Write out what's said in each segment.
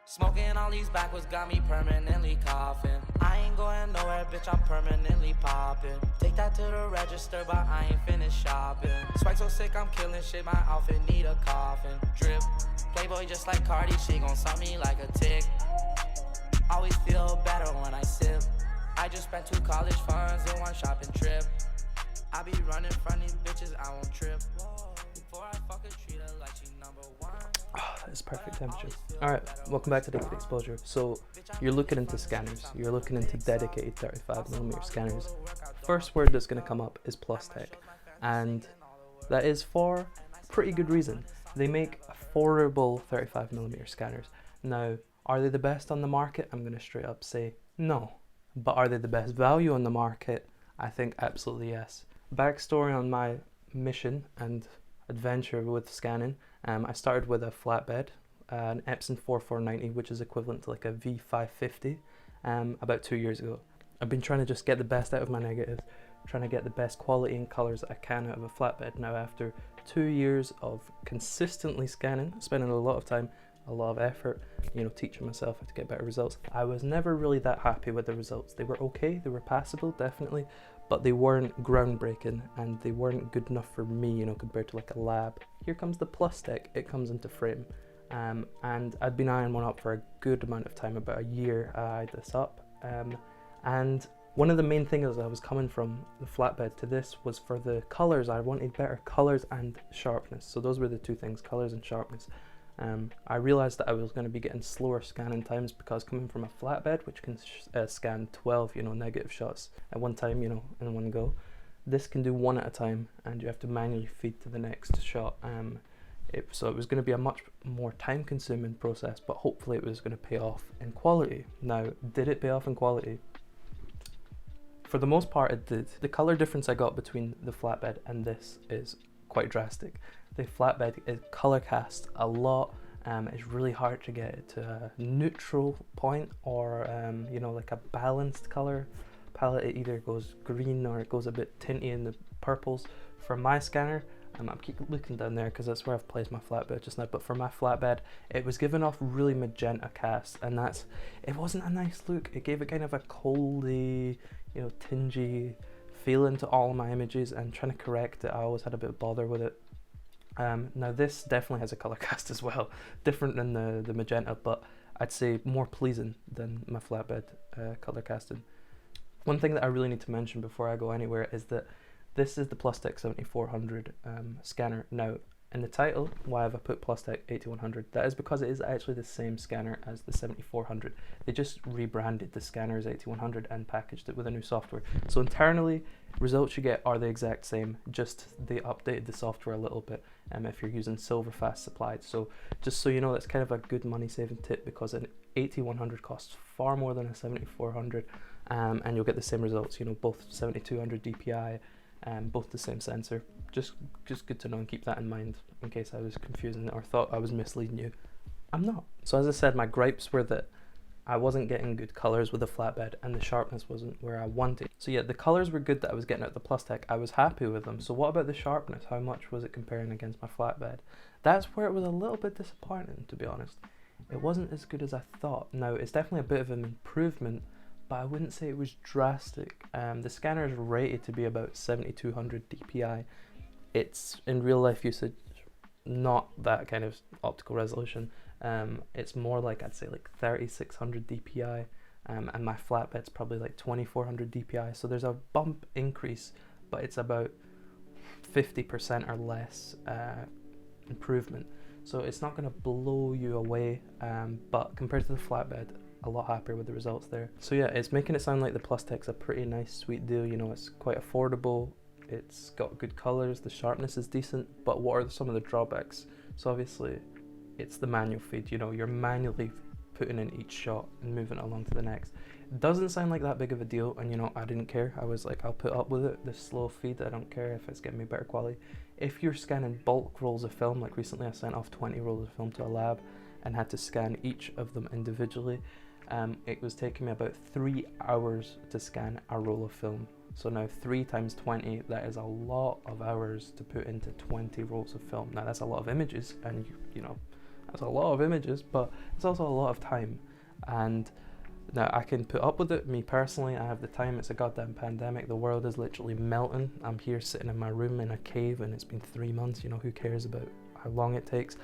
Smoking all these backwards got me permanently coughing. I ain't going nowhere, bitch, I'm permanently popping. Take that to the register, but I ain't finished shopping. Swag so sick, I'm killing shit, my outfit need a coffin. Drip, Playboy just like Cardi, she gon' suck me like a tick. Always feel better when I sip. I just spent 2 college funds in 1 shopping trip. I be running from these bitches, I won't trip. Before I fuck a treat her like she number 1. Oh, that is perfect temperature. Alright, welcome back to Liquid Exposure. So, you're looking into scanners. You're looking into dedicated 35mm scanners. First word that's going to come up is Plustek. And that is for pretty good reason. They make affordable 35mm scanners. Now, are they the best on the market? I'm going to straight up say no. But are they the best value on the market? I think absolutely yes. Backstory on my mission and adventure with scanning. I started with a Flatbed, an Epson 4490, which is equivalent to like a V550, about 2 years ago. I've been trying to just get the best out of my negatives, trying to get the best quality and colors that I can out of a Flatbed. Now, after 2 years of consistently scanning, spending a lot of time, a lot of effort, teaching myself how to get better results, I was never really that happy with the results. They were okay, they were passable, definitely, but they weren't groundbreaking and they weren't good enough for me, compared to like a lab. Here comes the Plustek, it comes into frame. And I'd been eyeing one up for a good amount of time, about a year I eyed this up. And one of the main things I was coming from the Flatbed to this was for the colors. I wanted better colors and sharpness. So those were the 2 things, colors and sharpness. I realized that I was going to be getting slower scanning times because coming from a Flatbed, which can scan 12, negative shots at one time, in one go, this can do 1 at a time, and you have to manually feed to the next shot. So it was going to be a much more time-consuming process, but hopefully it was going to pay off in quality. Now, did it pay off in quality? For the most part, it did. The color difference I got between the Flatbed and this is quite drastic. The Flatbed is color cast a lot. It's really hard to get it to a neutral point or like a balanced color palette. It either goes green or it goes a bit tinty in the purples. For my scanner, I keep looking down there because that's where I've placed my Flatbed just now, but for my Flatbed it was giving off really magenta cast, and it wasn't a nice look. It gave it kind of a coldy, tingy feeling to all my images, and trying to correct it, I always had a bit of bother with it. Now this definitely has a color cast as well, different than the magenta, but I'd say more pleasing than my Flatbed color casting. One thing that I really need to mention before I go anywhere is that this is the Plustek 7400 scanner. Now, in the title, why have I put Plustek 8100? That is because it is actually the same scanner as the 7400. They just rebranded the scanner as 8100 and packaged it with a new software. So internally, results you get are the exact same, just they updated the software a little bit if you're using Silverfast supplied. So just so you know, that's kind of a good money saving tip, because an 8100 costs far more than a 7400, and you'll get the same results, both 7200 DPI, both the same sensor. Just good to know, and keep that in mind in case I was confusing or thought I was misleading you. I'm not. So as I said, my gripes were that I wasn't getting good colors with the Flatbed and the sharpness wasn't where I wanted. So yeah, the colors were good that I was getting out of the Plustek. I was happy with them. So what about the sharpness? How much was it comparing against my Flatbed? That's where it was a little bit disappointing, to be honest. It wasn't as good as I thought. Now, it's definitely a bit of an improvement, but I wouldn't say it was drastic. The scanner is rated to be about 7200 DPI. It's, in real life usage, not that kind of optical resolution. It's more like, I'd say like 3600 DPI, and my Flatbed's probably like 2400 DPI. So there's a bump increase, but it's about 50% or less improvement. So it's not going to blow you away, but compared to the Flatbed, a lot happier with the results there. So yeah, it's making it sound like the Plustek's a pretty nice sweet deal. It's quite affordable, it's got good colors, the sharpness is decent, but what are some of the drawbacks? So obviously it's the manual feed. You're manually putting in each shot and moving it along to the next. It doesn't sound like that big of a deal, and I didn't care. I was like, I'll put up with it, the slow feed. I don't care if it's getting me better quality. If you're scanning bulk rolls of film, like recently I sent off 20 rolls of film to a lab and had to scan each of them individually, it was taking me about 3 hours to scan a roll of film. So now 3 times 20, that is a lot of hours to put into 20 rolls of film. Now that's a lot of images, and It's a lot of images, but it's also a lot of time. And now I can put up with it. Me personally, I have the time. It's a goddamn pandemic. The world is literally melting. I'm here sitting in my room in a cave, and it's been 3 months. You know, who cares about how long it takes?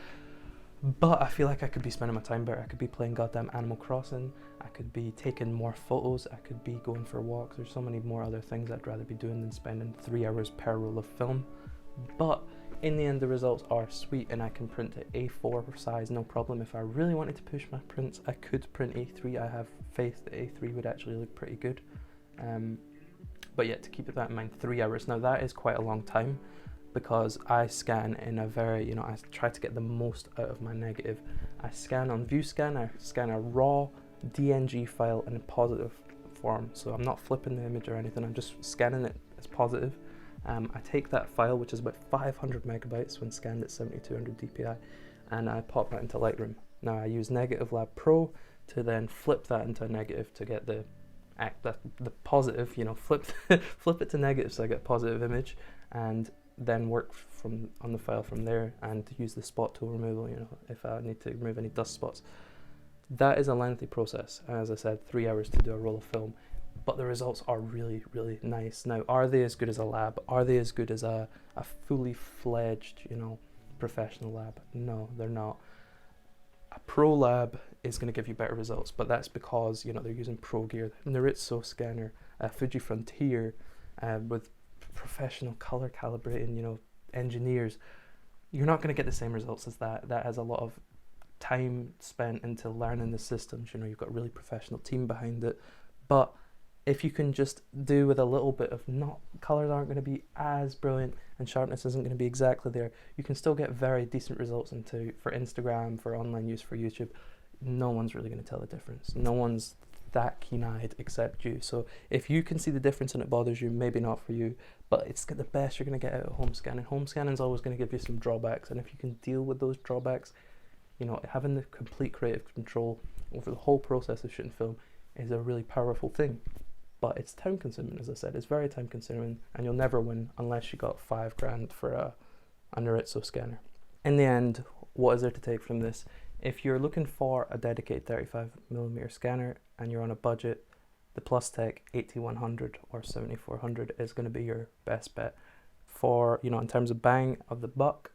But I feel like I could be spending my time better. I could be playing goddamn Animal Crossing. I could be taking more photos. I could be going for walks. There's so many more other things I'd rather be doing than spending 3 hours per roll of film. But in the end, the results are sweet, and I can print at A4 size, no problem. If I really wanted to push my prints, I could print A3. I have faith that A3 would actually look pretty good. But yeah, to keep that in mind, 3 hours. Now that is quite a long time, because I scan in a very, you know, I try to get the most out of my negative. I scan on ViewScan, I scan a raw DNG file in a positive form. So I'm not flipping the image or anything, I'm just scanning it as positive. I take that file, which is about 500 megabytes when scanned at 7200 dpi, and I pop that into Lightroom. Now I use Negative Lab Pro to then flip that into a negative to get the positive, you know, flip it to negative so I get a positive image, and then work on the file from there and use the spot tool removal, you know, if I need to remove any dust spots. That is a lengthy process, as I said, 3 hours to do a roll of film. But the results are really, really nice. Now, are they as good as a lab? Are they as good as a fully fledged, you know, professional lab? No, they're not. A pro lab is going to give you better results, but that's because, you know, they're using pro gear. The Ritso scanner, Fuji Frontier, with professional color calibrating, you know, engineers, you're not going to get the same results as that. That has a lot of time spent into learning the systems. You know, you've got a really professional team behind it. But if you can just do with a little bit of, not, colors aren't going to be as brilliant and sharpness isn't going to be exactly there, you can still get very decent results for Instagram, for online use, for YouTube. No one's really going to tell the difference. No one's that keen-eyed except you. So if you can see the difference and it bothers you, maybe not for you, but it's the best you're going to get out of home scanning. Home scanning is always going to give you some drawbacks, and if you can deal with those drawbacks, you know, having the complete creative control over the whole process of shooting film is a really powerful thing. But it's time consuming, as I said. It's very time consuming, and you'll never win unless you got $5,000 for a Ritso scanner. In the end, what is there to take from this? If you're looking for a dedicated 35mm scanner and you're on a budget, the Plustek 8100 or 7400 is going to be your best bet. For, you know, in terms of bang of the buck,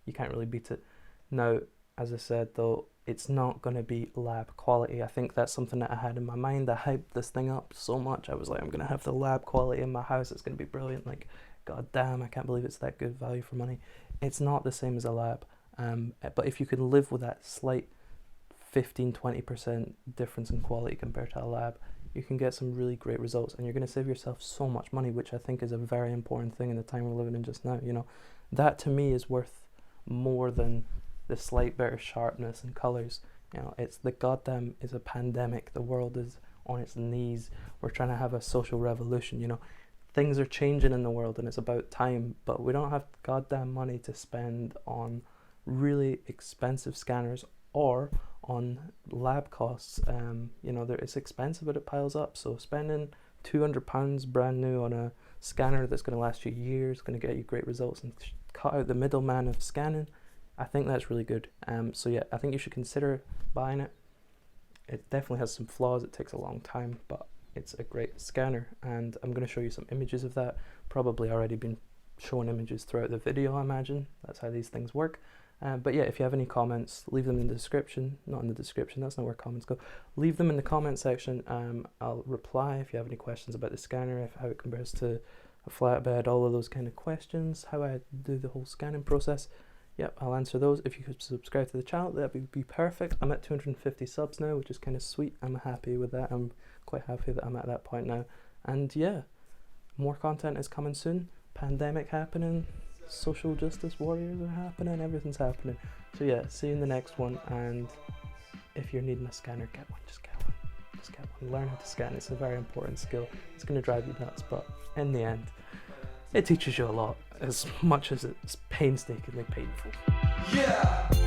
you can't really beat it. Now, as I said though, it's not going to be lab quality. I think that's something that I had in my mind. I hyped this thing up so much. I was like, I'm going to have the lab quality in my house. It's going to be brilliant. Like, god damn, I can't believe it's that good value for money. It's not the same as a lab. But if you can live with that slight 15-20% difference in quality compared to a lab, you can get some really great results, and you're going to save yourself so much money, which I think is a very important thing in the time we're living in just now. You know, that to me is worth more than the slight better sharpness and colors. You know, it's the goddamn is a pandemic. The world is on its knees. We're trying to have a social revolution. You know, things are changing in the world, and it's about time. But we don't have goddamn money to spend on really expensive scanners or on lab costs. You know, it's expensive, but it piles up. So spending £200 brand new on a scanner that's going to last you years, going to get you great results, and cut out the middleman of scanning, I think that's really good. So yeah, I think you should consider buying it. It definitely has some flaws. It takes a long time, but it's a great scanner, and I'm going to show you some images of that. Probably already been showing images throughout the video, I imagine. That's how these things work. But yeah, if you have any comments, leave them in the description. Not in the description, that's not where comments go. Leave them in the comment section. I'll reply if you have any questions about the scanner, how it compares to a flatbed, all of those kind of questions, how I do the whole scanning process. Yep, I'll answer those. If you could subscribe to the channel, that would be perfect. I'm at 250 subs now, which is kind of sweet. I'm happy with that. I'm quite happy that I'm at that point now. And yeah, more content is coming soon. Pandemic happening, social justice warriors are happening, everything's happening. So yeah, see you in the next one. And if you're needing a scanner, get one. Just get one. Just get one. Learn how to scan. It's a very important skill. It's going to drive you nuts, but in the end, it teaches you a lot, as much as it's painstakingly painful. Yeah.